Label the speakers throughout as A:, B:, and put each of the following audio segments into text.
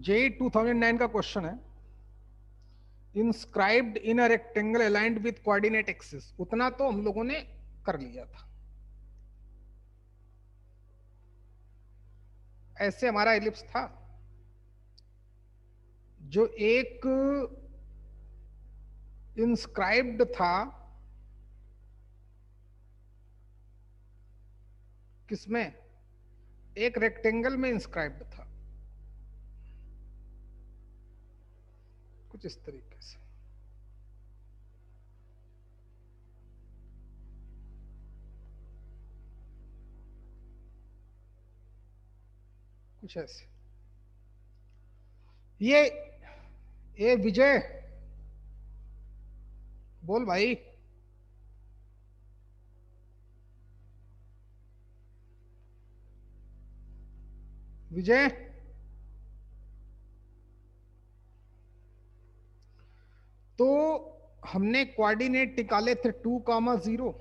A: जे 2009 का क्वेश्चन है, inscribed in a rectangle aligned with coordinate axis. उतना तो हम लोगों ने कर लिया था। ऐसे हमारा एलिप्स था जो एक इंस्क्राइब्ड था किसमें, एक रेक्टेंगल में इंस्क्राइब्ड था, कुछ इस तरीके से। कुछ ऐसे। ये विजय बोल भाई। विजय, तो हमने कोऑर्डिनेट निकाले थे 2,0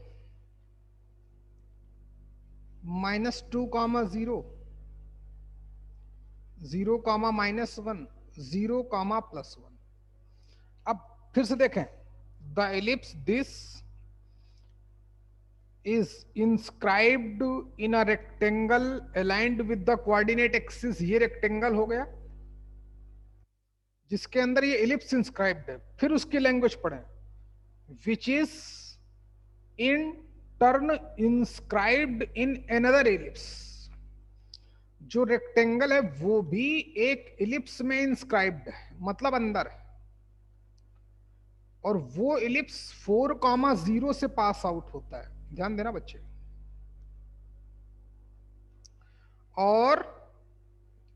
A: -2,0 0,-1 0,+1। अब फिर से देखें, the ellipse this is inscribed in a rectangle aligned with the coordinate axis. ये रेक्टेंगल हो गया जिसके अंदर ये एलिप्स इंस्क्राइब्ड है। फिर उसकी लैंग्वेज पढ़ें, which is in turn inscribed in another ellipse. जो रेक्टेंगल है वो भी एक एलिप्स में इंस्क्राइब्ड है, मतलब अंदर है, और वो एलिप्स 4,0 से पास आउट होता है। ध्यान देना बच्चे। और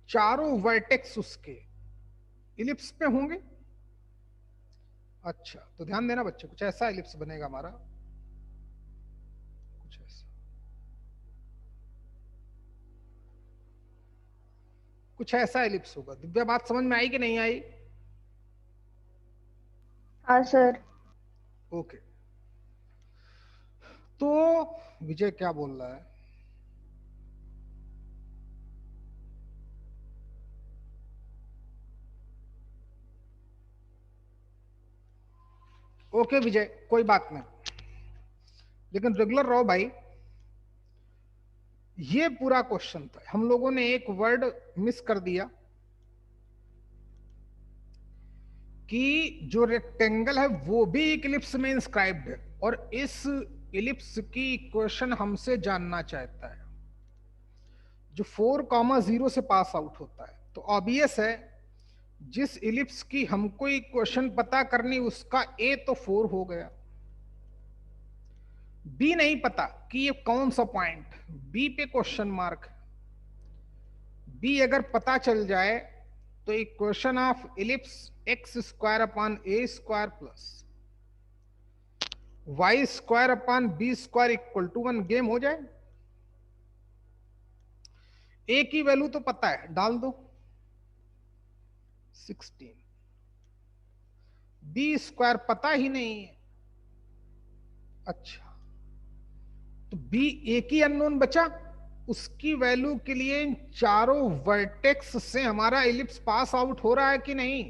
A: चारों वर्टेक्स उसके इलिप्स पे होंगे। अच्छा, तो ध्यान देना बच्चे, कुछ ऐसा इलिप्स बनेगा हमारा, कुछ ऐसा, कुछ ऐसा इलिप्स होगा। दिव्या, बात समझ में आई कि नहीं आई?
B: हाँ सर।
A: ओके, तो विजय क्या बोल रहा है? ओके विजय, कोई बात नहीं, लेकिन रेगुलर रहो भाई। ये पूरा क्वेश्चन था, हम लोगों ने एक वर्ड मिस कर दिया कि जो रेक्टेंगल है वो भी एक इलिप्स में इंस्क्राइब्ड है, और इस इलिप्स की इक्वेशन हमसे जानना चाहता है, जो 4,0 से पास आउट होता है। तो ऑब्वियस है, जिस इलिप्स की हमको इक्वेशन पता करनी उसका ए तो 4 हो गया, बी नहीं पता कि ये कौन सा पॉइंट, बी पे क्वेश्चन मार्क। बी अगर पता चल जाए तो equation of ellipse x² / a² + y² / b² = 1 game हो जाए। ए की वैल्यू तो पता है, डाल दो 16, b² पता ही नहीं है। अच्छा, तो बी एक ही अननोन बचा, उसकी वैल्यू के लिए इन चारों वर्टेक्स से हमारा इलिप्स पास आउट हो रहा है कि नहीं।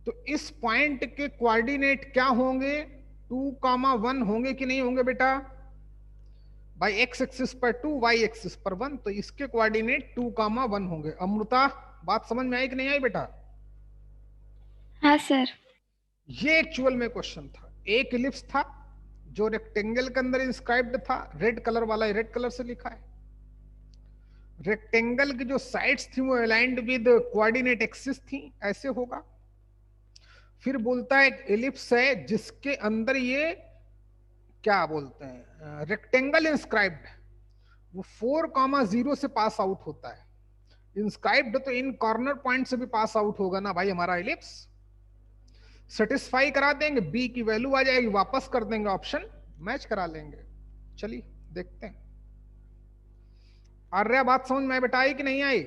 A: तो इस पॉइंट के कोऑर्डिनेट क्या होंगे, 2,1 होंगे कि नहीं होंगे बेटा? बाई एक्स एक्सिस पर 2, वाई एक्सिस पर 1, तो इसके कोऑर्डिनेट 2,1 होंगे। अमृता, बात समझ में आई कि नहीं आई बेटा?
C: हाँ सर।
A: ये एक्चुअल में क्वेश्चन था। एक इलिप्स था जो रेक्टेंगल के अंदर इंस्क्राइब्ड था, रेड कलर वाला, रेड कलर से लिखा है। रेक्टेंगल की जो साइड्स थी वो अलाइंड विद कोऑर्डिनेट एक्सिस थी, ऐसे होगा। फिर बोलता है एक एलिप्स है जिसके अंदर ये क्या बोलते हैं, रेक्टेंगल इंस्क्राइब्ड, वो 4,0 से पास आउट होता है। इंस्क्राइब्ड तो इन कॉर्नर पॉइंट से भी पास आउट होगा ना भाई हमारा एलिप्स। सेटिस्फाई करा देंगे, बी की वैल्यू आ जाएगी, वापस कर देंगे, ऑप्शन मैच करा लेंगे। चलिए देखते हैं। आर्या, बात समझ में बेटा आई कि नहीं आई?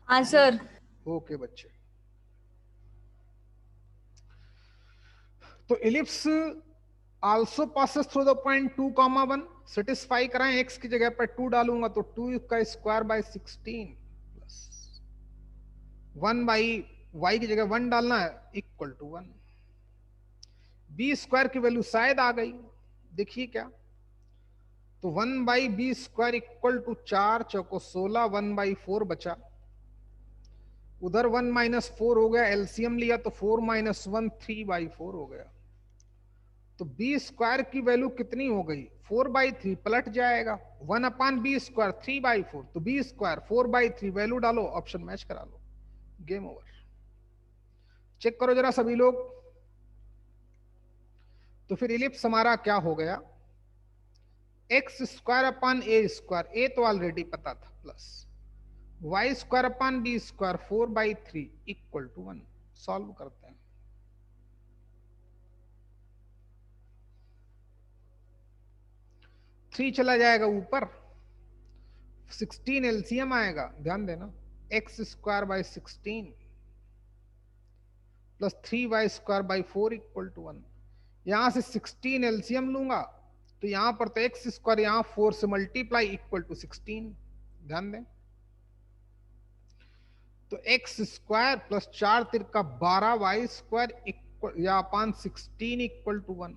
B: हाँ सर।
A: ओके बच्चे, तो ellipse also passes through the point 2,1, satisfy कराएं, एक्स की जगह पर 2 डालूंगा तो 2 का square by 16 plus 1 by y की जगह 1 डालना है इक्वल टू 1। बी स्क्वायर की वैल्यू शायद आ गई, देखिए क्या, तो 1 by b square equal to 4 चौको 16, 1 बाई 4 बचा, उधर 1 माइनस 4 हो गया, एलसीएम लिया तो 4 माइनस 1 3 बाई 4 हो गया। तो बी स्क्वायर की वैल्यू कितनी हो गई, 4 बाई 3, पलट जाएगा 1 अपान बी स्क्वायर 3 बाई 4, तो बी स्क्वायर 4 बाई 3, वैल्यू डालो, ऑप्शन मैच करा लो, गेम ओवर। चेक करो जरा सभी लोग। तो फिर इलिप्स हमारा क्या हो गया, x square upon a square, a तो ऑलरेडी पता था, plus y square upon b square 4 by 3 equal to 1। Solve करते हैं। थ्री चला जाएगा ऊपर, 16 एलसीएम आएगा, ध्यान देना, x square by 16 plus 3 y square by 4 equal to 1। यहां से 16 एलसीएम लूंगा तो यहां पर तो एक्स स्क्वायर, यहां 4 से मल्टीप्लाई इक्वल टू 16, ध्यान दें, तो एक्स स्क्वायर प्लस 4 तिरका 12 वाई स्क्वायर इक्वल या अपान 16 इक्वल टू 1,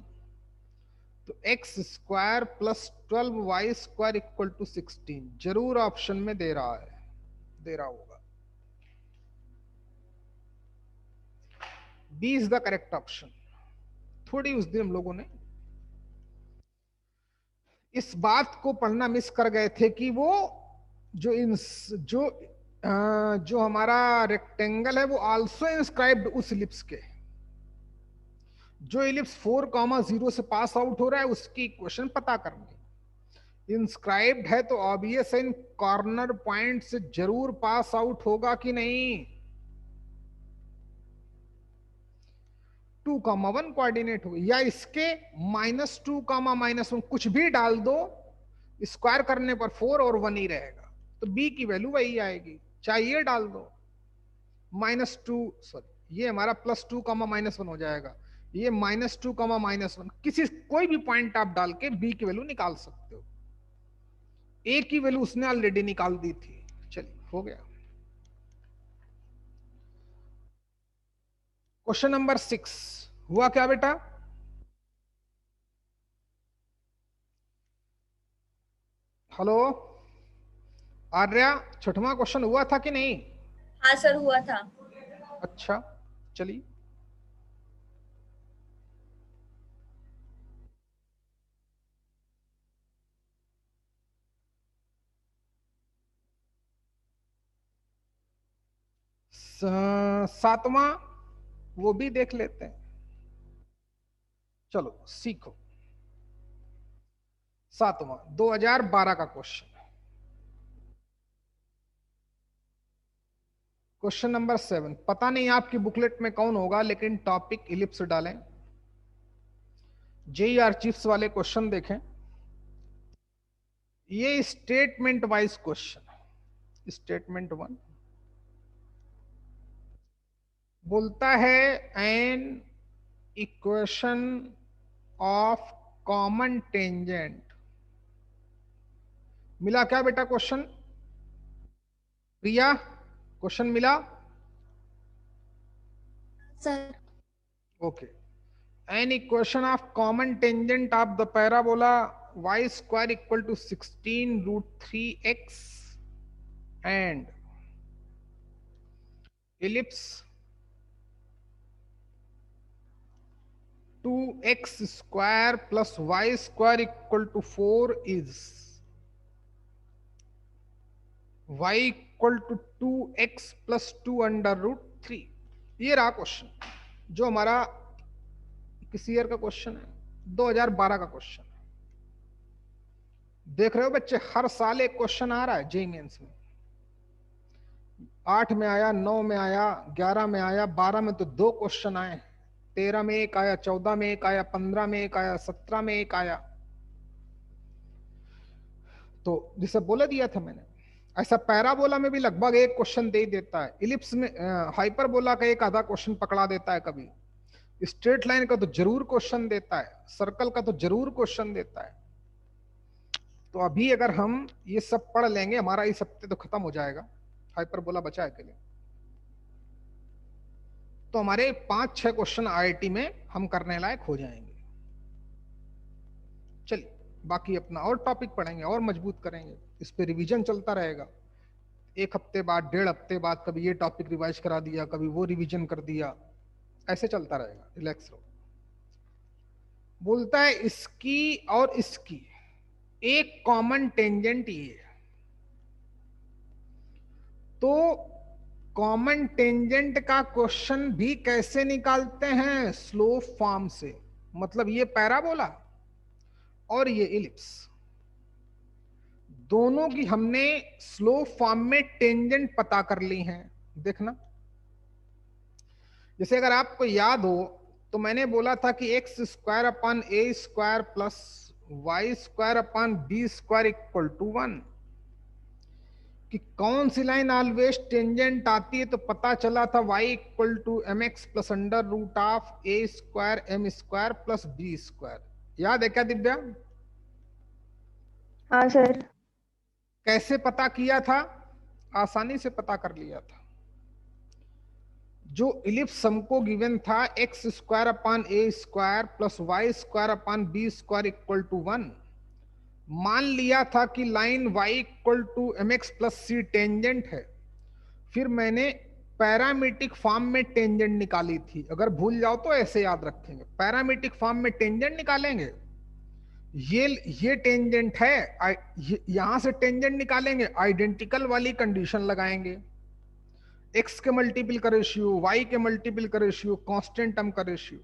A: तो x square plus 12 y square equal to 16, जरूर ऑप्शन में दे रहा है, दे रहा होगा, b is the correct option. थोड़ी उस दिन हम लोगों ने इस बात को पढ़ना मिस कर गए थे कि वो जो हमारा रेक्टेंगल है वो आल्सो इंस्क्राइब्ड उस इलिप्स के, जो इलिप्स 4,0 से पास आउट हो रहा है उसकी इक्वेशन पता करनी। इंस्क्राइब्ड है तो ऑब्वियस है इन कॉर्नर पॉइंट से जरूर पास आउट होगा कि नहीं। 2,1 कोऑर्डिनेट हो या इसके -2, -1 कुछ भी डाल दो, स्क्वायर करने पर 4 और 1 ही रहेगा, तो बी की वैल्यू वही आएगी, चाहे ये डाल दो -2, सॉरी ये हमारा +2, -1 हो जाएगा, ये -2, -1, किसी कोई भी पॉइंट आप डाल के बी की वैल्यू निकाल सकते हो। ए की वैल्यू उसने ऑलरेडी निकाल दी थी। चलिए हो गया। क्वेश्चन नंबर 6 हुआ क्या बेटा, हेलो आर्या, छठवां क्वेश्चन हुआ था कि नहीं?
B: हाँ सर हुआ था।
A: अच्छा चलिए, सातवां वो भी देख लेते हैं, चलो सीखो। सातवां 2012 का क्वेश्चन, क्वेश्चन नंबर 7, पता नहीं आपकी बुकलेट में कौन होगा लेकिन टॉपिक इलिप्स डालें। जेई आर्चिव्स वाले क्वेश्चन देखें, ये स्टेटमेंट वाइज क्वेश्चन है। स्टेटमेंट 1 बोलता है an equation of common tangent, मिला क्या बेटा क्वेश्चन, प्रिया क्वेश्चन मिला?
C: Sir
A: okay, an equation of common tangent of the parabola y square equal to 16√3x and ellipse 2x square plus y square equal to 4 is y equal to 2x plus 2 under root 3। ये रहा question, जो हमारा किस year का question है, 2012 का question है। देख रहे हो बच्चे, हर साल एक क्वेश्चन आ रहा है जेईई मेंस में। 8 में आया, 9 में आया, 11 में आया, 12 में तो 2 क्वेश्चन आए, 13 में एक आया, 14 में एक आया, 15 में एक आया, 17 में एक आया। तो जिसे बोला दिया था मैंने, ऐसा पैराबोला में भी लगभग एक क्वेश्चन दे ही देता है, इलिप्स में हाइपरबोला का एक आधा क्वेश्चन पकड़ा देता है कभी, स्ट्रेट लाइन का तो जरूर क्वेश्चन देता है, सर्कल का तो जरूर क्वेश्चन देता है। तो अभी अगर हम ये सब पढ़ लेंगे हमारा इस हफ्ते तो खत्म हो जाएगा, हाइपरबोला बचा है के लिए। तो हमारे 5-6 क्वेश्चन आईआईटी में हम करने लायक हो जाएंगे। चलिए बाकी अपना और टॉपिक पढ़ेंगे और मजबूत करेंगे, इस पे रिवीजन चलता रहेगा। एक हफ्ते बाद, 1.5 हफ्ते बाद कभी ये टॉपिक रिवाइज करा दिया, कभी वो रिवीजन कर दिया, ऐसे चलता रहेगा। रिलैक्स रहो। बोलता है इसकी और इसकी एक कॉमन टेंजेंट ये है। तो कॉमन टेंजेंट का क्वेश्चन भी कैसे निकालते हैं? स्लोप फॉर्म से। मतलब ये पैराबोला और ये इलिप्स, दोनों की हमने स्लोप फॉर्म में टेंजेंट पता कर ली हैं। देखना, जैसे अगर आपको याद हो तो मैंने बोला था कि x square upon a square plus y square upon b square equal to 1, कि कौन सी लाइन ऑलवेज टेंजेंट आती है। तो पता चला था y equal to M x plus under root of a square m square plus b square. याद है क्या दिव्या?
B: हाँ सर।
A: कैसे पता किया था? आसानी से पता कर लिया था। जो इलिप्स हमको गिवन था x square upon a square plus y square upon b square equal to 1, मान लिया था कि line y equal to M x plus c tangent है। फिर मैंने पैरामीट्रिक फॉर्म में टेंजेंट निकाली थी। अगर भूल जाओ तो ऐसे याद रखेंगे, पैरामीट्रिक फॉर्म में टेंजेंट निकालेंगे। ये टेंजेंट है, यहां से टेंजेंट निकालेंगे, आइडेंटिकल वाली कंडीशन लगाएंगे। एक्स के मल्टीपल का रेशियो, वाई के मल्टीपल का रेशियो, कांस्टेंट टर्म का रेशियो।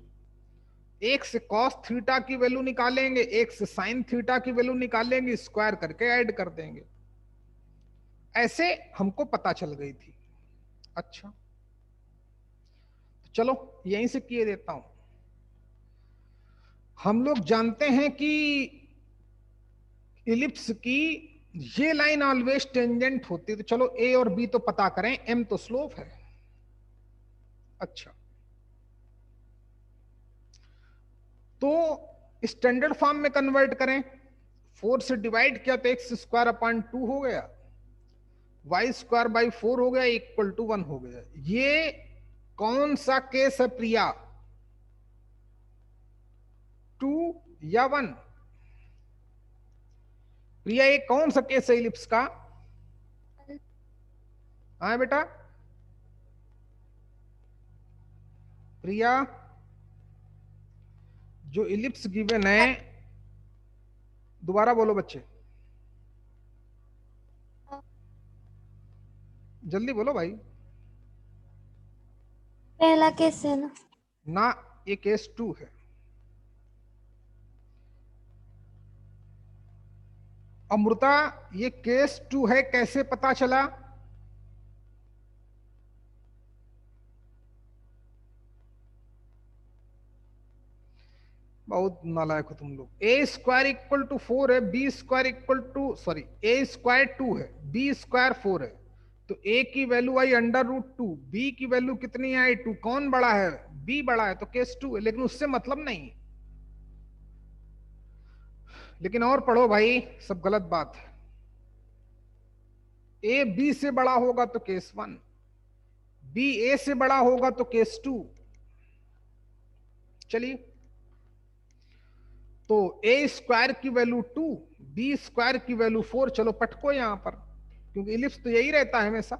A: एक से कॉस थीटा की वैल्यू निकालेंगे, एक से साइन थीटा की वैल्यू निकालेंगे, स्क्वायर करके ऐड कर देंगे। ऐसे हमको पता चल गई थी। अच्छा चलो यहीं से किए देता हूं। हम लोग जानते हैं कि इलिप्स की ये लाइन ऑलवेज टेंजेंट होती है। तो चलो ए और बी तो पता करें, एम तो स्लोप है। अच्छा, तो स्टैंडर्ड फॉर्म में कन्वर्ट करें, 4 से डिवाइड किया तो एक्स स्क्वायर अपॉन 2 हो गया, वाई स्क्वायर बाई 4 हो गया, इक्वल टू 1 हो गया। ये कौन सा केस है प्रिया? 2 या 1? प्रिया ये कौन सा केस है इलिप्स का? हाँ बेटा प्रिया, जो इलिप्स गिवन है, दोबारा बोलो बच्चे, जल्दी बोलो भाई।
C: पहला केस है ना?
A: ना, ये केस 2 है। अमृता ये केस 2 है, कैसे पता चला? बहुत नालायक हो तुम लोग। ए स्क्वायर इक्वल टू 4 है, b square equal to, sorry a square 2 है, बी स्क्वायर 4 है। तो ए की वैल्यू आई अंडर रूट 2, बी की वैल्यू कितनी आई 2। कौन बड़ा है? बी बड़ा है, तो केस 2 है। लेकिन उससे मतलब नहीं। लेकिन और पढ़ो भाई, सब गलत बात है। ए बी से बड़ा होगा तो केस 1, बी ए से बड़ा होगा तो केस 2। चलिए, तो ए स्क्वायर की वैल्यू 2, बी स्क्वायर की वैल्यू 4। चलो पटको यहां पर, क्योंकि इलिप्स तो यही रहता है हमेशा।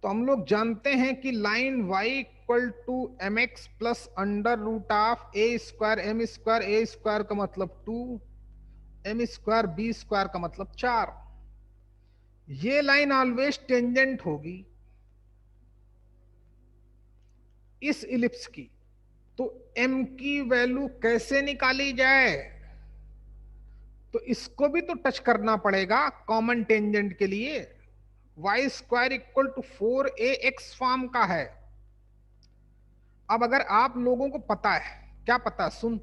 A: तो हम लोग जानते हैं कि line y equal to M x plus under root of a square m square, a square का मतलब 2, एम स्क्वायर बी स्क्वायर का मतलब 4। ये लाइन ऑलवेज टेंजेंट होगी इस इलिप्स की। तो m की वैल्यू कैसे निकाली जाए? तो इसको भी तो टच करना पड़ेगा कॉमन टेंजेंट के लिए। Y square equal to 4ax form का है। अब अगर आप लोगों को पता है, क्या पता, सुन,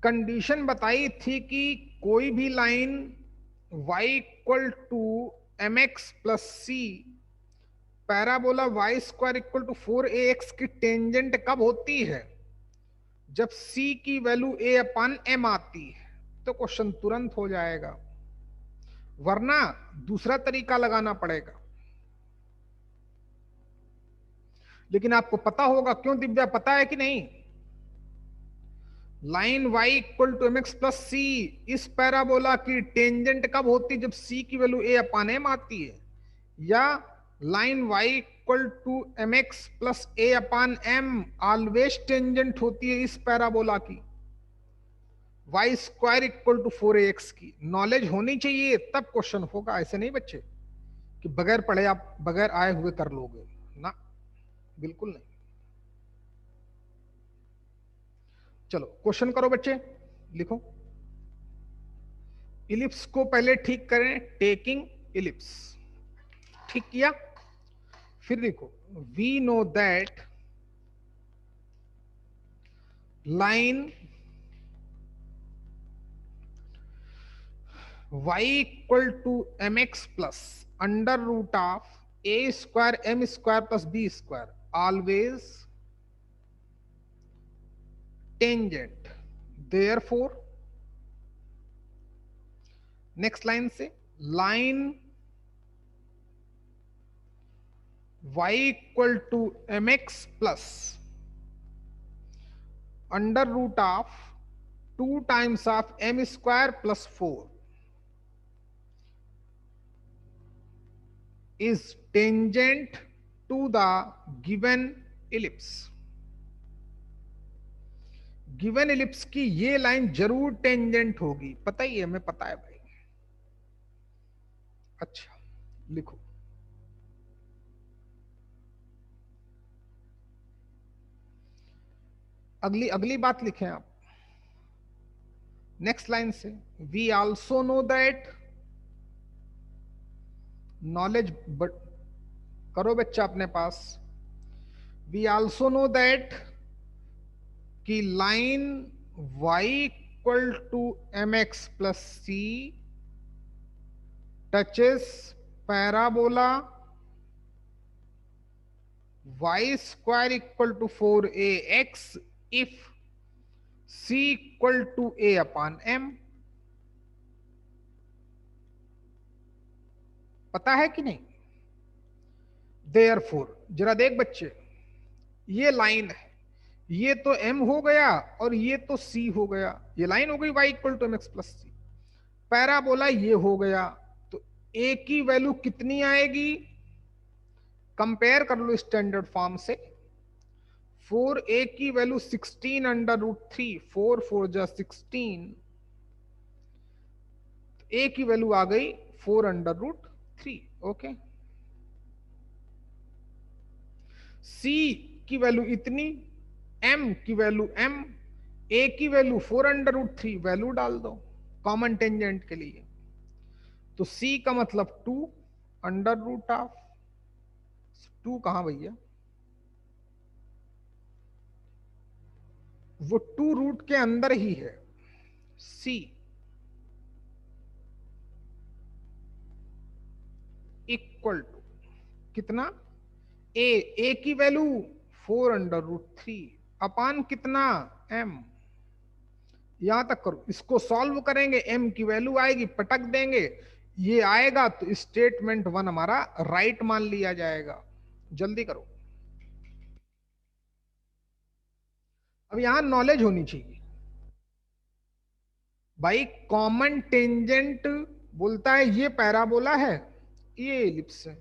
A: कंडीशन बताई थी कि कोई भी line y equal to M x plus C parabola y square equal to 4ax की टेंजेंट कब होती है? जब c की वैल्यू a अपान m आती है, तो क्वेश्चन तुरंत हो जाएगा, वरना दूसरा तरीका लगाना पड़ेगा। लेकिन आपको पता होगा, क्यों दिव्या, पता है कि नहीं? Line y equal to mx plus C, इस पैराबोला की टेंजेंट कब होती है? जब c की वैल्यू a अपान m आती है। या line y equal to mx plus a upon m always tangent होती है इस पैराबोला की, y square equal to 4ax की। नॉलेज होनी चाहिए तब क्वेश्चन होगा, ऐसे नहीं बच्चे कि बगैर पढ़े आप बगैर आए हुए कर लोगे ना, बिल्कुल नहीं। चलो क्वेश्चन करो बच्चे, लिखो। इलिप्स को पहले ठीक करें, टेकिंग इलिप्स ठीक किया, फिर देखो, we know that line y equal to mx plus under root of a square m square plus b square always tangent. Therefore next line से, line y equal to mx plus under root of 2 times of m square plus 4 is tangent to the given ellipse। Given ellipse की ये line जरूर tangent होगी, पता ही है, हमें पता है भाई। अच्छा लिखो, अगली अगली बात लिखें आप नेक्स्ट लाइन से, we also know that, knowledge करो बच्चा अपने पास, वी ऑल्सो नो दैट कि line y equal to mx plus c touches parabola y square equal to 4ax if c equal to a upon m। पता है कि नहीं? देयरफॉर जरा देख बच्चे, ये लाइन है, ये तो m हो गया और ये तो c हो गया, ये लाइन हो गई y equal to mx plus C. Parabola ये हो गया, तो a की वैल्यू कितनी आएगी? कंपेयर कर लो स्टैंडर्ड फॉर्म से, 4a की वैल्यू 16 अंडर रूट 3, 4 4 जा 16, a की वैल्यू आ गई 4 अंडर रूट 3। ओके, c की वैल्यू इतनी, m की वैल्यू m, a की वैल्यू 4 अंडर रूट 3, वैल्यू डाल दो कॉमन टेंजेंट के लिए, तो c का मतलब 2 अंडर रूट ऑफ 2 कहां भैया, वो 2 रूट के अंदर ही है, c इक्वल टू कितना, a की वैल्यू 4 अंडर रूट 3 अपान कितना m। यहां तक करो, इसको सॉल्व करेंगे, m की वैल्यू आएगी, पटक देंगे, ये आएगा तो स्टेटमेंट 1 हमारा राइट मान लिया जाएगा। जल्दी करो, अब यहां नॉलेज होनी चाहिए भाई। कॉमन टेंजेंट बोलता है ये पैराबोला है, ये एलिप्स है,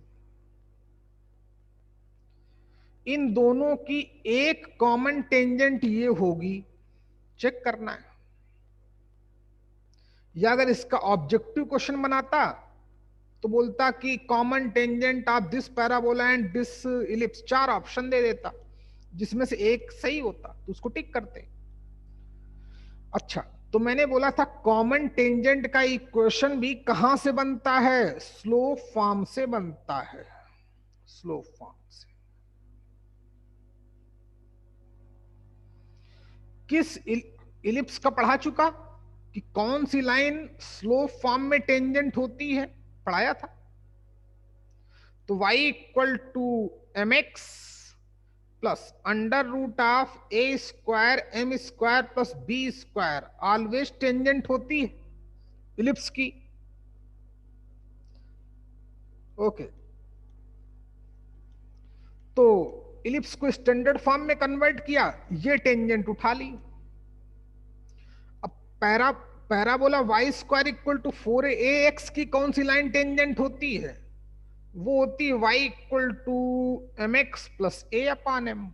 A: इन दोनों की एक कॉमन टेंजेंट ये होगी, चेक करना है। या अगर इसका ऑब्जेक्टिव क्वेश्चन बनाता तो बोलता कि common tangent of this parabola and this ellipse, 4 option दे देता, जिसमें से एक सही होता तो उसको टिक करते। अच्छा, तो मैंने बोला था कॉमन टेंजेंट का इक्वेशन भी कहां से बनता है? स्लोप फॉर्म से बनता है, स्लोप फॉर्म से। किस इलिप्स का पढ़ा चुका कि कौन सी लाइन स्लोप फॉर्म में टेंजेंट होती है, पढ़ाया था। तो y equal to M x plus under root of a square m square plus b square always tangent होती है इलिप्स की। ओके तो इलिप्स को स्टैंडर्ड फॉर्म में कन्वर्ट किया, ये टेंजेंट उठा ली। अब parabola y square equal to 4ax की कौन सी लाइन टेंजेंट होती है? वो होती है y equal to M x plus a upon m.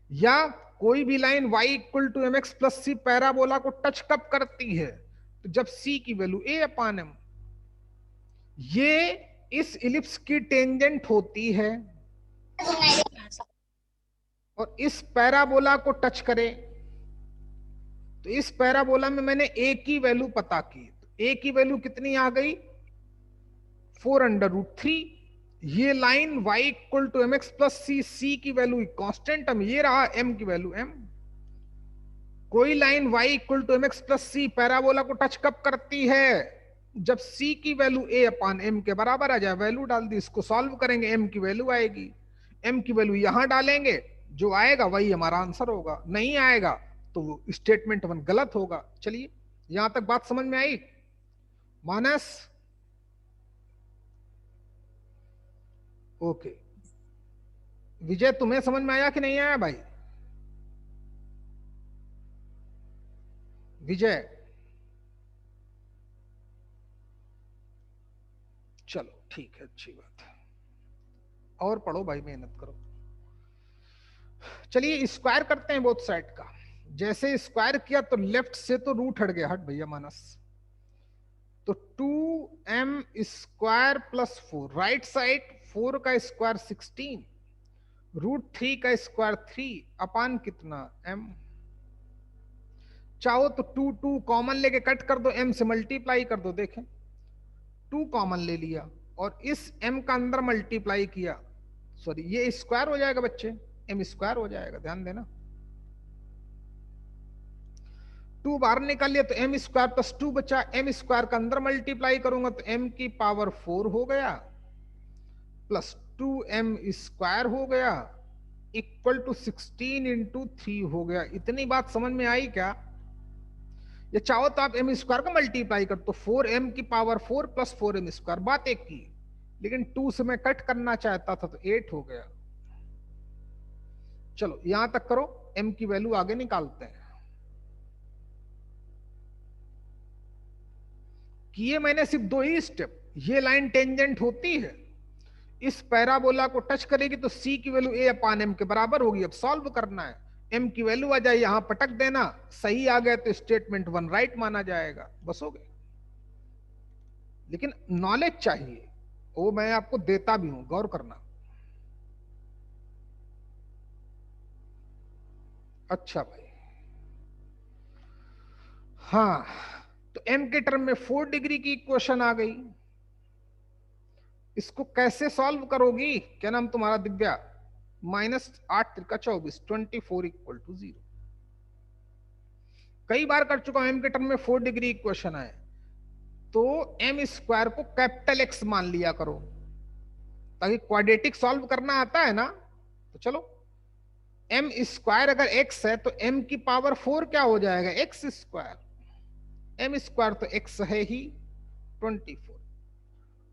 A: या कोई भी line y equal to M x plus C parabola को टच कब करती है? तो जब c की वैल्यू a अपान एम। ये इस इलिप्स की टेंजेंट होती है और इस पैराबोला को टच करे। तो इस पैराबोला में मैंने a की वैल्यू पता की, तो a की वैल्यू कितनी आ गई? 4√3। ये line y equal to M x plus C, C की वैल्यू कांस्टेंट हम, ये रहा m की वैल्यू m। कोई line y equal to M x plus C parabola को टच कब करती है? जब c की वैल्यू a अपान m के बराबर आ जाए। वैल्यू डाल दी, इसको सॉल्व करेंगे, m की वैल्यू आएगी, m की वैल्यू यहां डालेंगे, जो आएगा वही हमारा आंसर होगा। नहीं आएगा तो स्टेटमेंट 1 गलत होगा। चलिए यहां तक बात समझ में आई मानस? ओके विजय, तुम्हें समझ में आया कि नहीं आया भाई? विजय चलो ठीक है, अच्छी बात है। और पढ़ो भाई, मेहनत करो। चलिए स्क्वायर करते हैं बोथ साइड का। जैसे स्क्वायर किया तो लेफ्ट से तो रूट हट गया, हट भैया मानस। तो 2m square plus 4, right side 4 का स्क्वायर 16, √3 का स्क्वायर 3 अपान कितना m। चाहो तो 2 कॉमन लेके कट कर दो, m से मल्टीप्लाई कर दो। देखें 2 कॉमन ले लिया और इस m का अंदर मल्टीप्लाई किया, सॉरी ये स्क्वायर हो जाएगा बच्चे, m स्क्वायर हो जाएगा, ध्यान देना। 2 बाहर निकाल लिया तो m स्क्वायर प्लस 2 बचा, m स्क्वायर का अंदर मल्टीप्लाई करूंगा तो m की पावर 4 हो गया प्लस 2m स्क्वायर हो गया इक्वल टू 16 इंटू 3 हो गया। इतनी बात समझ में आई क्या? या चाहो तो आप m स्क्वायर का मल्टीप्लाई कर तो 4m की पावर 4 प्लस 4m स्क्वायर, बात एक की। लेकिन 2 से मैं कट करना चाहता था तो 8 हो गया। चलो यहां तक करो, m की वैल्यू आगे निकालते हैं। किए मैंने सिर्फ 2 ही स्टेप। ये लाइन टेंजेंट होती है, इस पैराबोला को टच करेगी तो c की वैल्यू a अपान m के बराबर होगी। अब सॉल्व करना है, m की वैल्यू आ जाए, यहां पटक देना, सही आ गया तो स्टेटमेंट 1 राइट माना जाएगा, बस हो गया। लेकिन नॉलेज चाहिए, वो मैं आपको देता भी हूं, गौर करना। अच्छा भाई, हाँ तो m के टर्म में 4 डिग्री की इक्वेशन आ गई। इसको कैसे सॉल्व करोगी? क्या नाम तुम्हारा? दिव्या। -8 × 24, 24 equal to 0। कई बार कर चुका हूं, m के टर्म में 4 डिग्री इक्वेशन है तो m स्क्वायर को कैपिटल X मान लिया करो, ताकि क्वाड्रेटिक सॉल्व करना आता है ना। तो चलो m स्क्वायर अगर x है तो m की पावर 4 क्या हो जाएगा? x square. m स्क्वायर तो x है ही 24।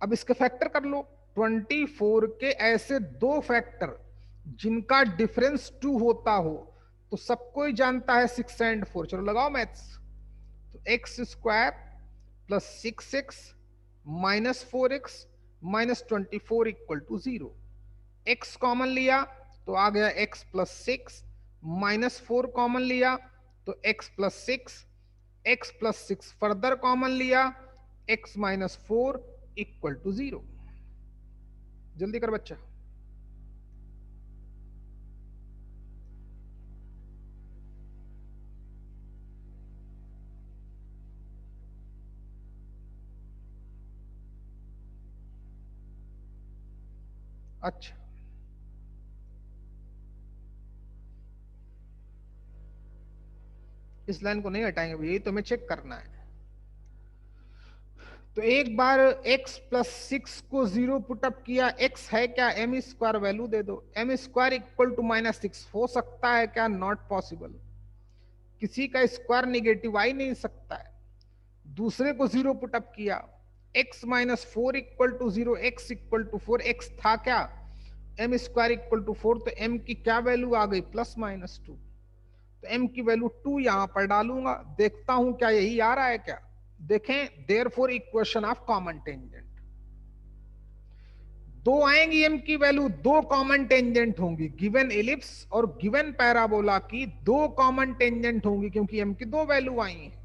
A: अब इसके फैक्टर कर लो। 24 के ऐसे 2 फैक्टर जिनका डिफरेंस 2 होता हो तो सबको ही जानता है 6 और 4। चलो लगाओ मैथ्स। तो x square plus 6x minus 4x minus 24 equal to 0। x common लिया तो आ गया x प्लस 6, माइनस 4 कॉमन लिया तो x plus 6, x plus 6 further common लिया, x माइनस 4 इक्वल टू 0। जल्दी कर बच्चा। अच्छा इस लाइन को नहीं हटाएंगे, यही तो हमें चेक करना है। तो एक बार x प्लस 6 को 0 पुटअप किया, x है क्या, m स्क्वायर वैल्यू दे दो, m स्क्वायर इक्वल टू -6 हो सकता है क्या, नॉट पॉसिबल, किसी का स्क्वायर निगेटिव आ ही नहीं सकता है। दूसरे को 0 पुटअप किया, x minus 4 equal to 0, x equal to 4, x था क्या, m स्क्वायर इक्वल टू 4, तो m की क्या वैल्यू आ गई, +-2, तो m की वैल्यू 2 यहां पर डालूंगा, देखता हूं क्या यही आ रहा है क्या। देखें, therefore equation of common tangent, दो आएंगी m की वैल्यू, दो कॉमन टेंजेंट होंगी, गिवन एलिप्स और गिवन पैराबोला की दो कॉमन टेंजेंट होंगी, क्योंकि m की दो वैल्यू आई हैं।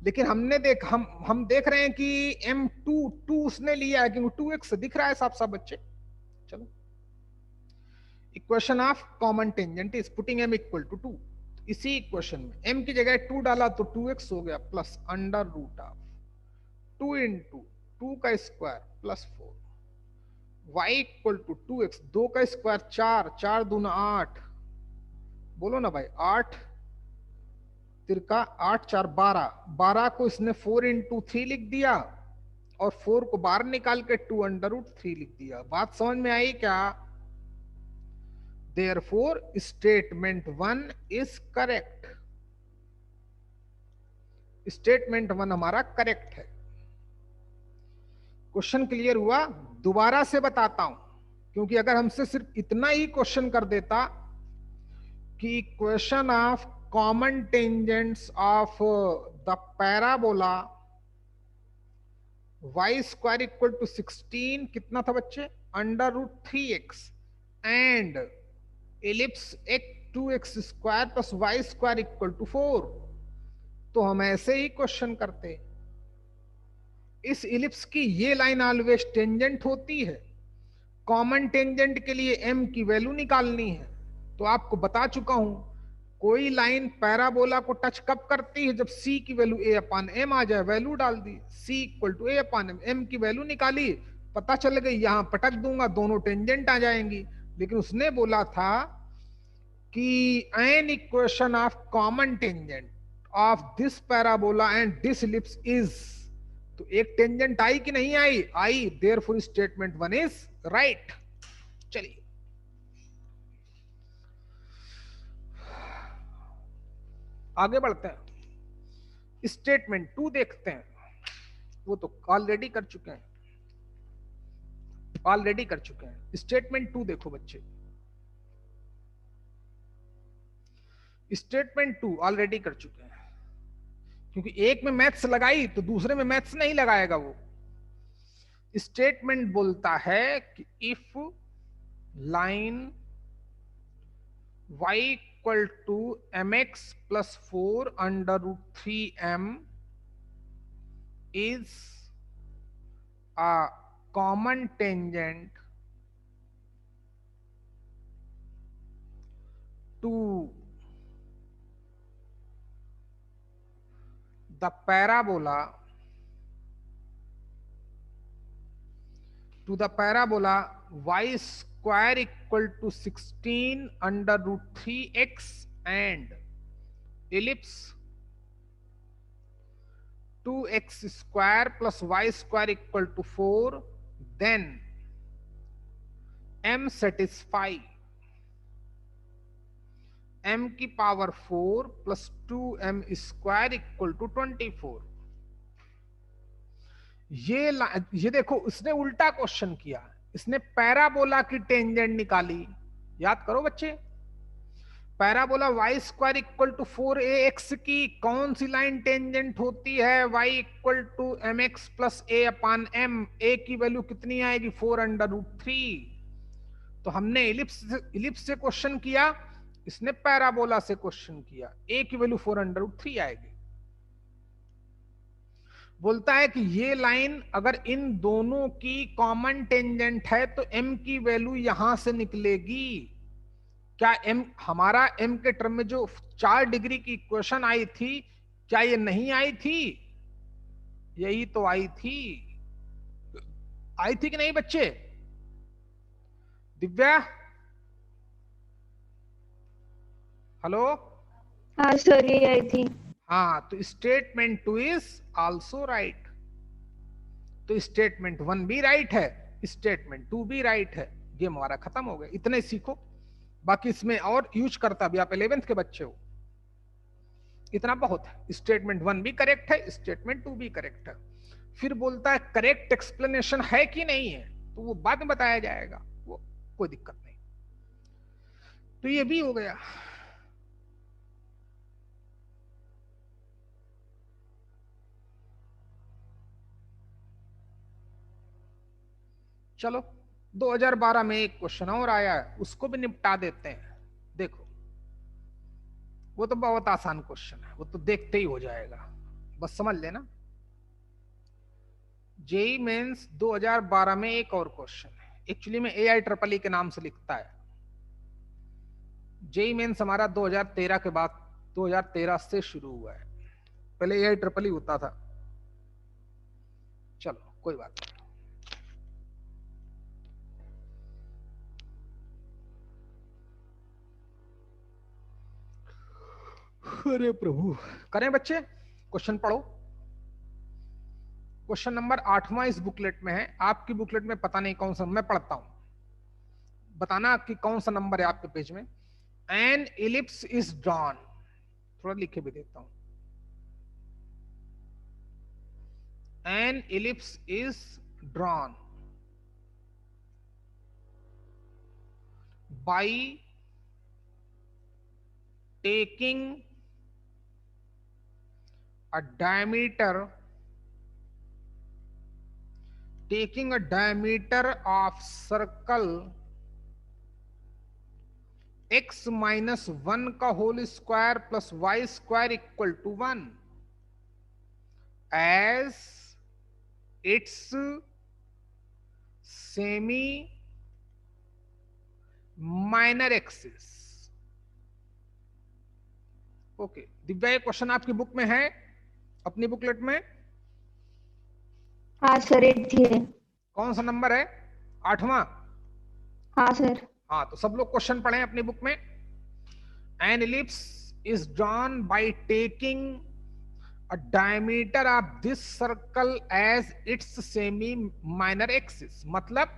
A: लेकिन हम देख रहे हैं कि m2 उसने लिया है, क्योंकि 2x दिख रहा है साफ साफ बच्चे। चलो, equation of common tangent is putting m equal to 2, इसी इक्वेशन में m की जगह 2 डाला तो 2x हो गया, plus under root of 2 into 2 का square plus 4, y equal to 2x, 2 का स्क्वायर 4, 4 दूना 8, बोलो ना भाई 8 तिरका 8 4 12, 12 को इसने 4 इंटू 3 लिख दिया और 4 को बाहर निकाल के 2 अंडर रूट 3 लिख दिया। बात समझ में आई क्या? Therefore statement 1 is correct, statement 1 हमारा करेक्ट है। क्वेश्चन क्लियर हुआ? दोबारा से बताता हूं, क्योंकि अगर हमसे सिर्फ इतना ही क्वेश्चन कर देता कि equation of common tangents of the parabola y square equal to 16 कितना था बच्चे, under root 3x and ellipse x 2x square plus y square equal to 4, तो हम ऐसे ही क्वेश्चन करते। इस इलिप्स की ये लाइन ऑलवेज टेंजेंट होती है, कॉमन टेंजेंट के लिए m की वैल्यू निकालनी है। तो आपको बता चुका हूं, कोई लाइन पैराबोला को टच कब करती है, जब c की वैल्यू a अपान m आ जाए, वैल्यू डाल दी c equal to a upon m की वैल्यू निकाली, पता चल गई, यहां पटक दूंगा दोनों टेंजेंट आ जाएंगी। लेकिन उसने बोला था कि an equation of common tangent of this parabola and this ellipse is, तो एक टेंजेंट आई कि नहीं आई, आई, देयरफॉर स्टेटमेंट 1 इज राइट। चलिए आगे बढ़ते हैं, स्टेटमेंट 2 देखते हैं। वो तो ऑलरेडी कर चुके हैं, ऑलरेडी कर चुके हैं। स्टेटमेंट 2 देखो बच्चे, स्टेटमेंट 2 ऑलरेडी कर चुके हैं, क्योंकि एक में मैथ्स लगाई तो दूसरे में मैथ्स नहीं लगाएगा वो। स्टेटमेंट बोलता है कि if line y equal to mx plus 4 under root 3m is a common tangent to the parabola, to the parabola y square equal to 16 under root 3x and ellipse 2x square plus y square equal to 4, then m satisfy m की power 4 plus 2m square equal to 24। ये देखो, इसने उल्टा question किया, इसने parabola की tangent निकाली। याद करो बच्चे, parabola y square equal to 4ax की कौन सी लाइन टेंजेंट होती है, y equal to mx plus a upon m, a की वैल्यू कितनी आएगी, 4 अंडर रूट 3। तो हमने इलिप्स से क्वेश्चन किया, इसने पैराबोला से क्वेश्चन किया, a की वैल्यू 4 अंडर रूट 3 आएगी। बोलता है कि ये लाइन अगर इन दोनों की कॉमन टेंजेंट है तो m की वैल्यू यहां से निकलेगी। क्या m, हमारा m के टर्म में जो 4 डिग्री की इक्वेशन आई थी, क्या ये नहीं आई थी? यही तो आई थी, आई थी कि नहीं बच्चे? दिव्या, हेलो?
B: हाँ सर, ये आई थी।
A: हाँ, तो स्टेटमेंट 2 इज आल्सो राइट। तो स्टेटमेंट 1 भी राइट है, स्टेटमेंट 2 भी राइट है। गेम हमारा खत्म हो गया। इतने सीखो, बाकी इसमें और यूज करता भी, आप 11th के बच्चे हो, इतना बहुत है। स्टेटमेंट 1 भी करेक्ट है, स्टेटमेंट 2 भी करेक्ट है। फिर बोलता है करेक्ट एक्सप्लेनेशन है कि नहीं है, तो वो बाद में बताया जाएगा, वो कोई दिक्कत नहीं। तो ये भी हो गया। चलो 2012 में एक क्वेश्चन और आया है, उसको भी निपटा देते हैं। देखो, वो तो बहुत आसान क्वेश्चन है, वो तो देखते ही हो जाएगा, बस समझ लेना। जेई मेंस 2012 में एक और क्वेश्चन है, एक्चुअली में AI EEE के नाम से लिखता है। जेई मेंस हमारा 2013 के बाद 2013 से शुरू हुआ है, पहले AI EEE होता था। चलो कोई बात नहीं। अरे प्रभु, करें बच्चे, क्वेश्चन पढ़ो। क्वेश्चन नंबर 8वां इस बुकलेट में है, आपकी बुकलेट में पता नहीं कौन सा, मैं पढ़ता हूं, बताना कि कौन सा नंबर है आपके पेज में। एन इलिप्स इज ड्रॉन, थोड़ा लिखे भी देता हूं। An ellipse is drawn by taking a diameter of circle x minus 1 का whole square plus y square equal to 1 as its semi minor axis। Okay Divya, ये क्वेश्चन आपकी book में है, अपनी बुकलेट में?
B: हाँ सर, 8 है।
A: कौन सा नंबर है? 8वां?
B: हाँ सर।
A: हाँ, तो सब लोग क्वेश्चन पढ़ें अपनी बुक में। An ellipse is drawn by taking a diameter of this circle as its semi minor axis. मतलब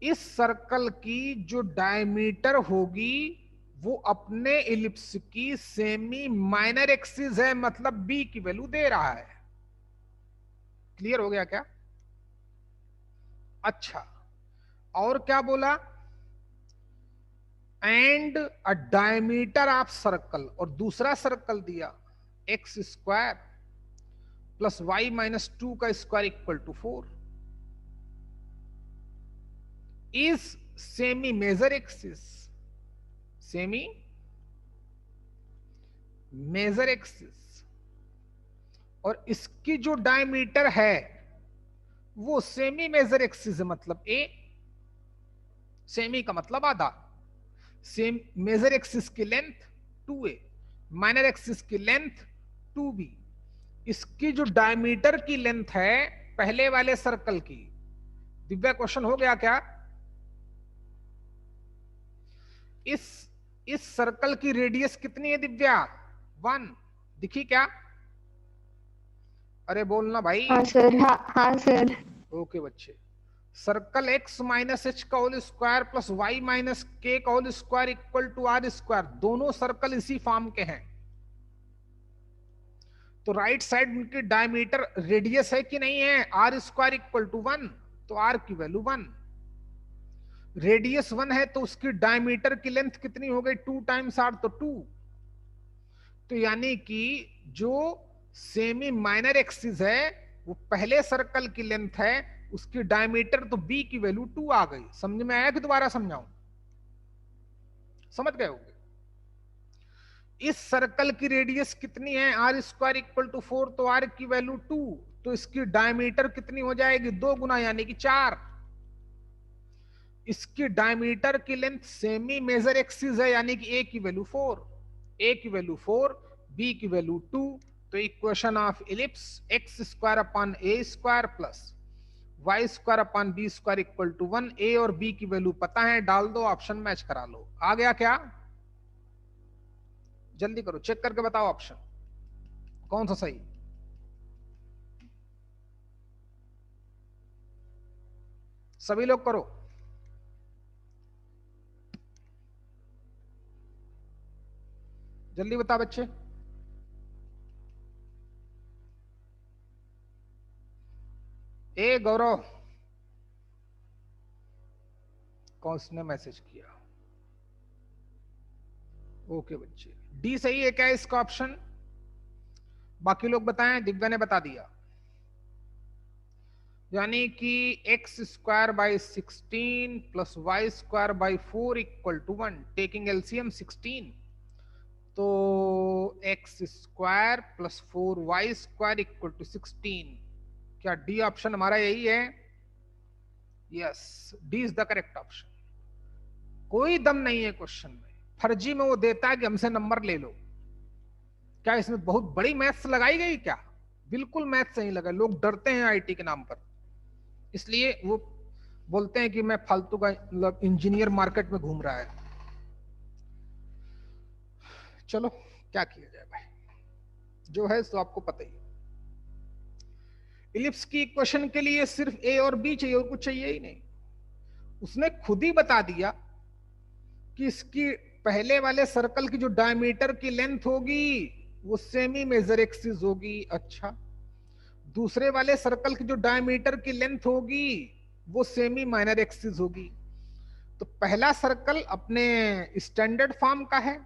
A: इस सर्कल की जो डायमीटर होगी वो अपने इलिप्स की सेमी माइनर एक्सिस है, मतलब बी की वैल्यू दे रहा है। क्लियर हो गया क्या? अच्छा, और क्या बोला? And a diameter of circle, और दूसरा सर्कल दिया x square plus y minus 2 का square equal to 4 is semi major axis. Semi major axis, और इसकी जो डायमीटर है वो सेमी मेजर एक्सिस है, मतलब ए। सेमी का मतलब आधा। सेम मेजर एक्सिस की लेंथ 2a, माइनर एक्सिस की लेंथ 2b। इसकी जो डायमीटर की लेंथ है पहले वाले सर्कल की, दिव्या क्वेश्चन हो गया क्या? इस सर्कल की रेडियस कितनी है दिव्या? 1। दिखी क्या? अरे बोलना भाई।
B: हाँ सर। हाँ सर।
A: ओके बच्चे, सर्कल x माइनस एच का whole square plus y minus k का whole square equal to r square, दोनों सर्कल इसी फॉर्म के हैं। तो राइट साइड उनकी डायमीटर रेडियस है कि नहीं है? आर स्क्वायर इक्वल टू 1, तो आर की वैल्यू 1। रेडियस 1 है तो उसकी डायमीटर की लेंथ कितनी हो गई? 2 टाइम्स आर, तो 2। तो यानी कि जो सेमी माइनर एक्सिस है वो पहले सर्कल की लेंथ है, उसकी डायमीटर तो बी की वैल्यू 2 आ गई। समझ में आया कि दोबारा समझाऊं? समझ गए होंगे। इस सर्कल की रेडियस कितनी है? आर स्क्वायर इक्वल टू 4, तो आर की वैल्यू 2, तो इसकी डायमीटर कितनी हो जाएगी? 2 गुना यानी कि 4। इसकी डायमीटर की लेंथ सेमी मेजर एक्सिस है, यानी कि ए की वैल्यू 4, ए की वैल्यू 4, बी की वैल्यू 2। तो equation of ellipse x square upon a square plus y square upon b square equal to 1। A और बी की वैल्यू पता है, डाल दो, ऑप्शन मैच करा लो। आ गया क्या? जल्दी करो, चेक करके बताओ ऑप्शन। कौन सा सही? सभी लोग करो। जल्दी बता बच्चे। ए गौरव, कौन सी मैसेज किया? ओके बच्चे, डी सही है क्या इसका ऑप्शन? बाकी लोग बताएं। दिव्या ने बता दिया, यानी कि x square by 16 plus y square by 4 equal to 1। Taking LCM 16, तो x square plus 4 y square equal to 16। क्या डी ऑप्शन हमारा यही है? Yes, D is the correct option. कोई दम नहीं है क्वेश्चन में, फर्जी में वो देता है कि हमसे नंबर ले लो। क्या इसमें बहुत बड़ी मैथ्स लगाई गई क्या? बिल्कुल मैथ्स नहीं लगा। लोग डरते हैं आईटी के नाम पर, इसलिए वो बोलते हैं कि मैं फालतू का, मतलब इंजीनियर मार्केट में घूम रहा है। चलो क्या किया जाए भाई, जो है तो आपको पता ही। इलिप्स की इक्वेशन के लिए सिर्फ ए और बी चाहिए और कुछ चाहिए ही नहीं। उसने खुद ही बता दिया कि इसकी पहले वाले सर्कल की जो डायमीटर की लेंथ होगी वो सेमी मेजर एक्सिस होगी। अच्छा, दूसरे वाले सर्कल की जो डायमीटर की लेंथ होगी वो सेमी माइनर एक्सिस होगी। तो पहला सर्कल अपने स्टैंडर्ड फॉर्म का है,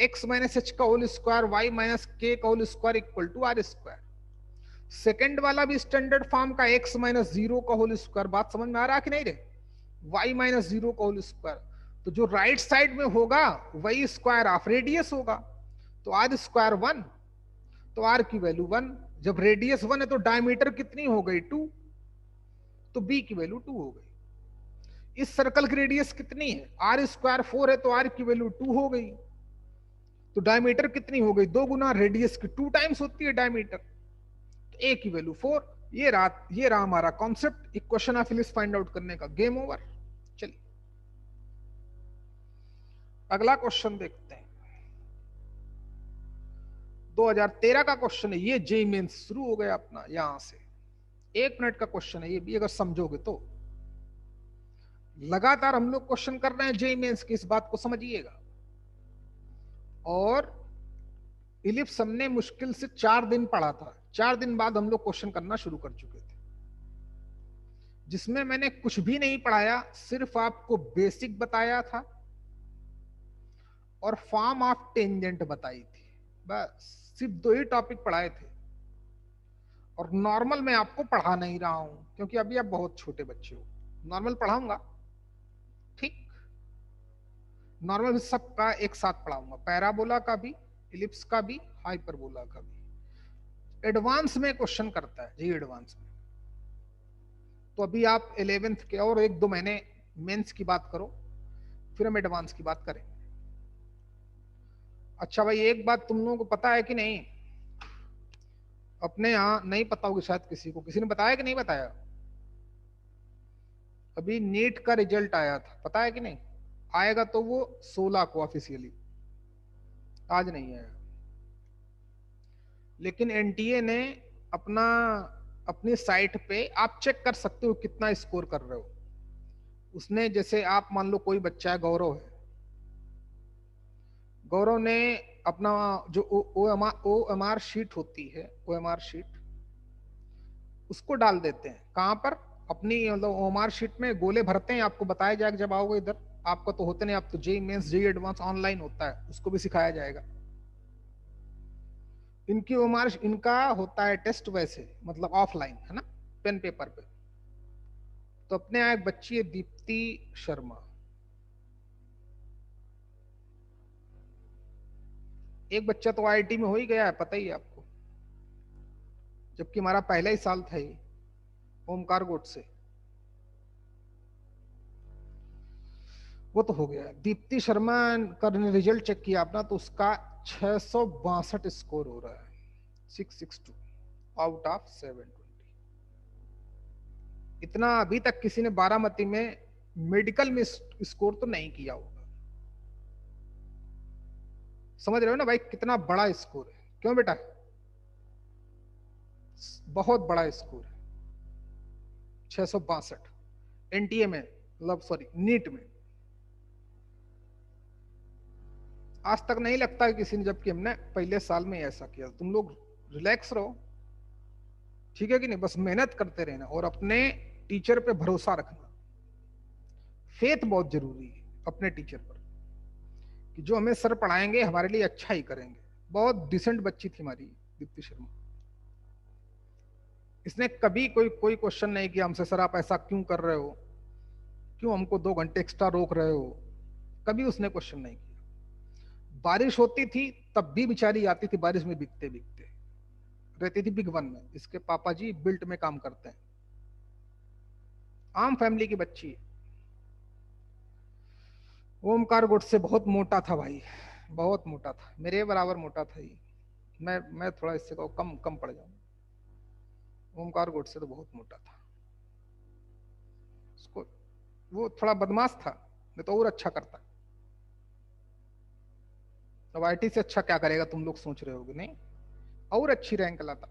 A: x माइनस एच का whole square y minus k का whole square equal to r square. Second वाला भी स्टैंडर्ड फॉर्म का x माइनस 0 का होल स्क्वायर। बात समझ में आ रहा कि नहीं रे? y माइनस 0 का होल स्क्वायर। तो जो राइट साइड में होगा वही स्क्वायर ऑफ रेडियस होगा। तो आर स्क्वायर 1, तो आर की वैल्यू 1। जब रेडियस 1 है तो डायमीटर कितनी हो गई? 2, तो बी की वैल्यू 2 हो गई। इस सर्कल की रेडियस कितनी है? आर स्क्वायर 4 है, तो आर की वैल्यू 2 हो गई। तो डायमीटर कितनी हो गई? 2 गुना रेडियस की 2 टाइम्स होती है डायमीटर, तो ए की वैल्यू 4। ये रहा हमारा concept equation of ellipse find out करने का। Game over. चलिए अगला क्वेश्चन देखते हैं। 2013 का क्वेश्चन है ये। जेईई मेंस शुरू हो गया अपना यहां से। 1 मिनट का क्वेश्चन है ये भी, अगर समझोगे तो। लगातार हम लोग क्वेश्चन कर रहे हैं जेईई मेंस की, इस बात को समझिएगा। और इलिप्स हमने मुश्किल से 4 दिन पढ़ा था। 4 दिन बाद हम लोग क्वेश्चन करना शुरू कर चुके थे, जिसमें मैंने कुछ भी नहीं पढ़ाया, सिर्फ आपको बेसिक बताया था और फॉर्म ऑफ टेंजेंट बताई थी। बस सिर्फ 2 ही टॉपिक पढ़ाए थे। और नॉर्मल मैं आपको पढ़ा नहीं रहा हूं, क्योंकि अभी आप बहुत छोटे बच्चे हो। नॉर्मल पढ़ाऊंगा, ठीक? नॉर्मल सबका एक साथ पढ़ाऊंगा, पैराबोला का भी, इलिप्स का भी, हाइपरबोला का भी। एडवांस में क्वेश्चन करता है जी, एडवांस में। तो अभी आप 11th के और 1-2 महीने मेंस की बात करो, फिर हम एडवांस की बात करें। अच्छा भाई, एक बात तुम लोगों को पता है कि नहीं? अपने यहाँ नहीं पता होगी शायद किसी को। किसी ने बताया कि नहीं बताया? अभी नीट का रिजल्ट आया था, पता है कि नहीं? आएगा तो वो 16 को ऑफिशियली, आज नहीं आया। लेकिन एनटीए ने अपनी साइट पे आप चेक कर सकते हो कितना स्कोर कर रहे हो। उसने, जैसे आप मान लो कोई बच्चा है, गौरव है, गौरव ने अपना जो OMR शीट होती है, OMR शीट, उसको डाल देते हैं। कहां पर? अपनी मतलब OMR शीट में गोले भरते हैं। आपको बताया जाएगा जब आओगे इधर। आपका तो होते नहीं, आप तो JEE mains JEE advance online होता है, उसको भी सिखाया जाएगा। इनकी OMR, इनका होता है टेस्ट वैसे, मतलब ऑफलाइन, है ना, पेन पेपर पे। तो अपने यहाँ एक बच्ची है दीप्ति शर्मा। एक बच्चा तो आईआईटी में हो ही गया है, पता ही है आपको, जबकि हमारा पहला ही साल था ये, ओमकार गोट से। वो तो हो गया। दीप्ति शर्मा का रिजल्ट चेक किया आपने तो उसका 662 स्कोर हो रहा है, 662 आउट ऑफ 720। इतना अभी तक किसी ने बारामती में मेडिकल में स्कोर तो नहीं किया होगा। समझ रहे हो ना भाई, कितना बड़ा स्कोर है? क्यों बेटा? बहुत बड़ा स्कोर है, 662 एनटीए में, मतलब सॉरी नीट में। आज तक नहीं लगता है किसी ने, जबकि हमने पहले साल में ऐसा किया। तुम लोग रिलैक्स रहो, ठीक है कि नहीं, बस मेहनत करते रहना और अपने टीचर पे भरोसा रखना। फेथ बहुत जरूरी है अपने टीचर पर, कि जो हमें सर पढ़ाएंगे हमारे लिए अच्छा ही करेंगे। बहुत डिसेंट बच्ची थी हमारी दीप्ति शर्मा, इसने कभी कोई क्वेश्चन नहीं किया हमसे, सर आप ऐसा क्यों कर रहे हो, क्यों हमको 2 घंटे एक्स्ट्रा रोक रहे हो, कभी उसने क्वेश्चन नहीं किया। बारिश होती थी तब भी बेचारी आती थी बारिश में भीगते भीगते, रहती थी बिग वन में, इसके पापा जी बिल्ट में काम करते हैं, आम फैमिली की बच्ची है। ओमकार गोडसे बहुत मोटा था भाई, बहुत मोटा था, मेरे बराबर मोटा था ये। मैं थोड़ा इससे कम कम पड़ जाऊं। ओमकार गोडसे तो बहुत मोटा था, उसको वो थोड़ा बदमाश था, नहीं तो और अच्छा करता। अब आईटी से अच्छा क्या करेगा तुम लोग सोच रहे होगे, नहीं और अच्छी रैंक लाता।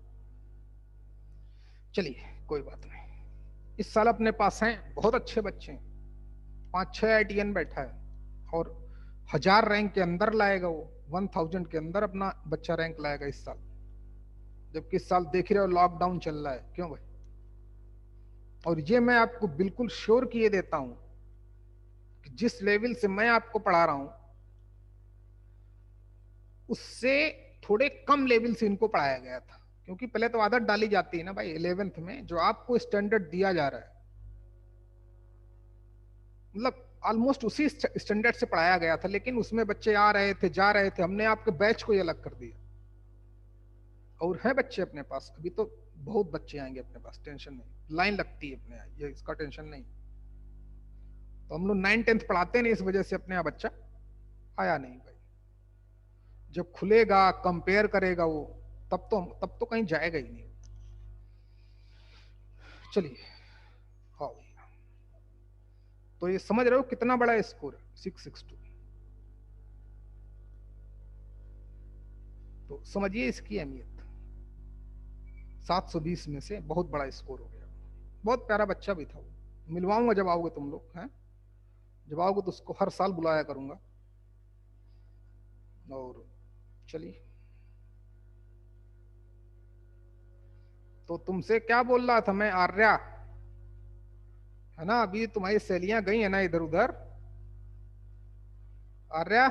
A: चलिए कोई बात नहीं, इस साल अपने पास हैं बहुत अच्छे बच्चे हैं, 5-6 आईटीएन बैठा है और 1000 रैंक के अंदर लाएगा वो, 1000 के अंदर अपना बच्चा रैंक लाएगा इस साल। जबकि इस साल देख रहे हो लॉकडाउन चल रहा है, क्यों भाई। और ये मैं आपको बिल्कुल श्योर किए देता हूं कि जिस लेवल से मैं आपको पढ़ा रहा हूं उससे थोड़े कम लेवल से इनको पढ़ाया गया था, क्योंकि पहले तो आदत डाली जाती है ना भाई 11th में, जो आपको स्टैंडर्ड दिया जा रहा है, मतलब ऑलमोस्ट उसी स्टैंडर्ड से पढ़ाया गया था, लेकिन उसमें बच्चे आ रहे थे जा रहे थे, हमने आपके बैच को ही अलग कर दिया। और है बच्चे अपने पास, अभी तो बहुत बच्चे आएंगे अपने पास, टेंशन नहीं, लाइन लगती है अपने यहाँ, ये इसका टेंशन नहीं। तो हम लोग 9th-10th पढ़ाते नहीं, इस वजह से अपने यहाँ बच्चा आया नहीं भाई। जब खुलेगा कंपेयर करेगा वो, तब तो कहीं जाएगा ही नहीं। चलिए हाँ भैया, तो ये समझ रहे हो कितना बड़ा स्कोर है, 662। तो समझिए इसकी अहमियत, 720 में से बहुत बड़ा स्कोर हो गया। बहुत प्यारा बच्चा भी था वो, मिलवाऊंगा जब आओगे तुम लोग हैं, जब आओगे तो उसको हर साल बुलाया करूंगा। और चलिए, तो तुमसे क्या बोल रहा था मैं, आर्या है ना, अभी तुम्हारी सहेलियां गई है ना इधर उधर, आर्या।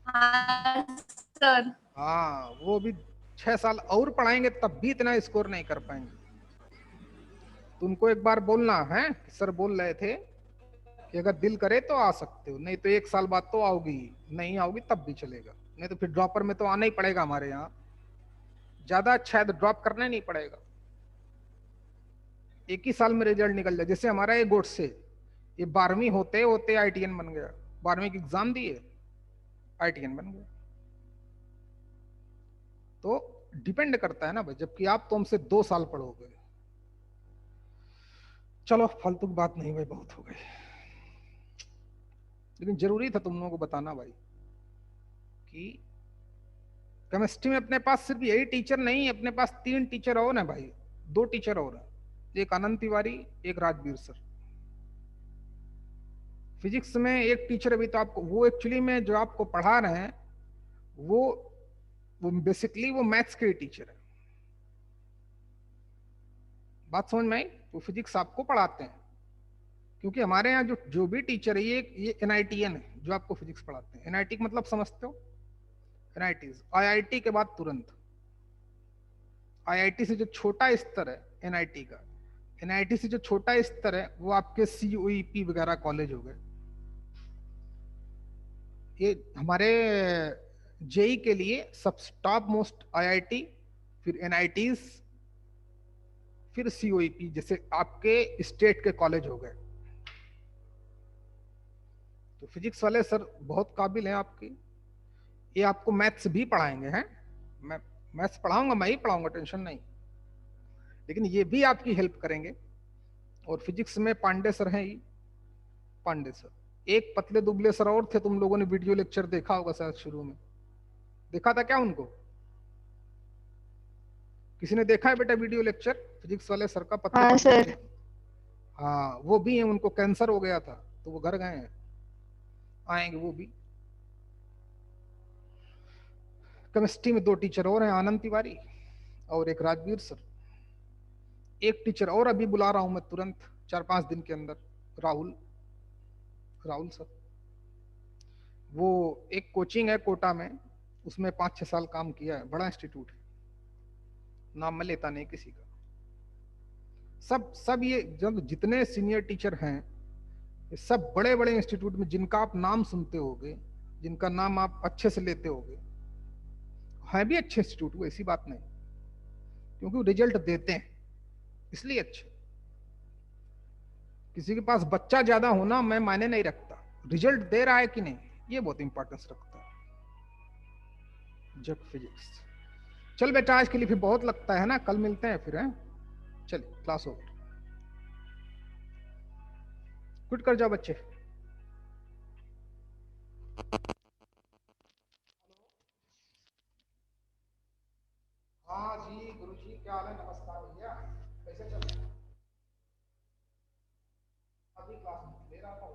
D: हाँ सर।
A: हाँ वो भी 6 साल और पढ़ाएंगे तब भी इतना स्कोर नहीं कर पाएंगे। तुमको एक बार बोलना है, सर बोल रहे थे कि अगर दिल करे तो आ सकते हो, नहीं तो 1 साल बाद तो आओगी, नहीं आओगी तब भी चलेगा, नहीं तो फिर ड्रॉपर में तो आना ही पड़ेगा हमारे यहाँ। ज्यादा अच्छा है तो ड्रॉप करना ही नहीं पड़ेगा, एक ही साल में रिजल्ट निकल जाए। जैसे हमारा ये गोडसे, ये 12वीं होते होते आईटीएन बन गया, 12वीं की एग्जाम दिए आईटीएन बन गया। तो डिपेंड करता है ना भाई, जबकि आप तो हमसे 2 साल पढ़ोगे। चलो फालतू की बात नहीं भाई, बहुत हो गई, लेकिन जरूरी था तुम लोगों को बताना भाई कि केमिस्ट्री में अपने पास सिर्फ यही टीचर नहीं, अपने पास 3 टीचर और हैं भाई, 2 टीचर और हैं, एक आनंद तिवारी, एक राजवीर सर। फिजिक्स में एक टीचर अभी तो आपको, वो एक्चुअली में जो आपको पढ़ा रहे हैं वो बेसिकली वो मैथ्स के टीचर है। बात समझ में आई। वो फिजिक्स आपको पढ़ाते हैं, क्योंकि हमारे यहाँ जो भी टीचर है ये एनआईटीएन है जो आपको फिजिक्स पढ़ाते हैं। एनआईटी का मतलब समझते हो, एनआईटीज आईआईटी के बाद तुरंत, आईआईटी से जो छोटा स्तर है एनआईटी का, एनआईटी से जो छोटा स्तर है वो आपके सीयूईपी वगैरह कॉलेज हो गए। ये हमारे जेई के लिए सब टॉप मोस्ट आईआईटी, फिर एनआईटीज, फिर सीओईपी, जैसे आपके स्टेट के कॉलेज हो गए। तो फिजिक्स वाले सर बहुत काबिल हैं आपके, ये आपको मैथ्स भी पढ़ाएंगे हैं, मैं मैथ्स पढ़ाऊंगा, मैं ही पढ़ाऊंगा, टेंशन नहीं, लेकिन ये भी आपकी हेल्प करेंगे। और फिजिक्स में पांडे सर हैं ही, पांडे सर, एक पतले दुबले सर और थे, तुम लोगों ने वीडियो लेक्चर देखा होगा शायद, शुरू में देखा था क्या उनको, किसी ने देखा है बेटा वीडियो लेक्चर फिजिक्स वाले सर का पत्र?
B: हाँ सर।
A: हाँ वो भी है, उनको कैंसर हो गया था तो वो घर गए हैं, आएंगे वो भी। केमिस्ट्री में 2 टीचर और हैं, आनंद तिवारी और एक राजवीर सर। एक टीचर और अभी बुला रहा हूं मैं तुरंत 4-5 दिन के अंदर, राहुल सर। वो एक कोचिंग है कोटा में, उसमें 5-6 साल काम किया है, बड़ा इंस्टीट्यूट है, नाम मैं लेता नहीं किसी का। सब ये जब जितने सीनियर टीचर हैं ये सब बड़े बड़े इंस्टीट्यूट में, जिनका आप नाम सुनते होगे, जिनका नाम आप अच्छे से लेते होगे, है भी अच्छे इंस्टीट्यूट, वो ऐसी बात नहीं, क्योंकि वो रिजल्ट देते हैं इसलिए अच्छे। किसी के पास बच्चा ज्यादा होना मैं मायने नहीं रखता, रिजल्ट दे रहा है कि नहीं ये बहुत इंपॉर्टेंस रखता है। जब फिजिक्स, चल बेटा आज के लिए फिर बहुत लगता है ना, कल मिलते हैं फिर, हैं? चलिए क्लास ओवर, क्विट कर जाओ बच्चे। हाँ जी गुरुजी, क्या हाल है? नमस्कार भैया, कैसे चल रहा है? अभी क्लास ले रहा था।